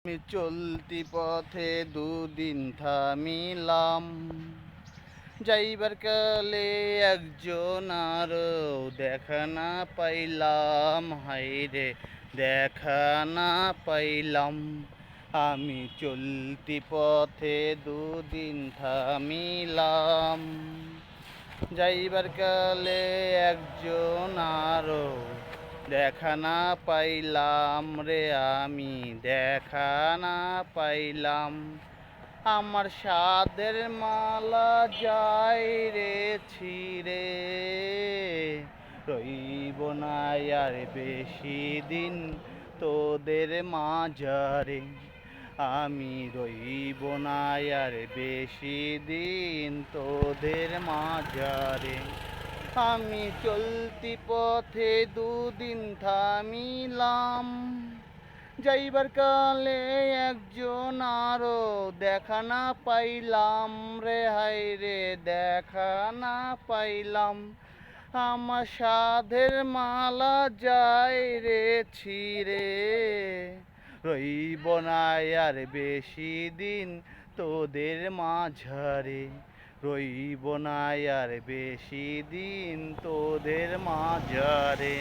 আমি চলতি পথে দুদিন থামিলাম, যাইবার কালে একজন আরো দেখা না পাইলাম, হাইরে দেখা না পাইলাম। আমি চলতি পথে দুদিন থামিলাম, যাইবার কালে একজন আরো দেখা না পাইলাম রে, আমি দেখা না পাইলাম। আমার সাধের মালা যাই রে ছিঁড়ে, রইব না আর বেশি দিন তোদের মাঝারে। আমি রইব না আর বেশি দিন তোদের মাঝারে। আমি চলতি পথে দুদিন থামিলাম, যাইবার কালে একজন আরো দেখা না পাইলাম রে, হাই রে দেখা না পাইলাম। আমার সাধের মালা যায় রে ছিঁড়ে, রইব না আর বেশি দিন তোদের মাঝারে। রইব না আর বেশি দিন তোদের মাঝারে।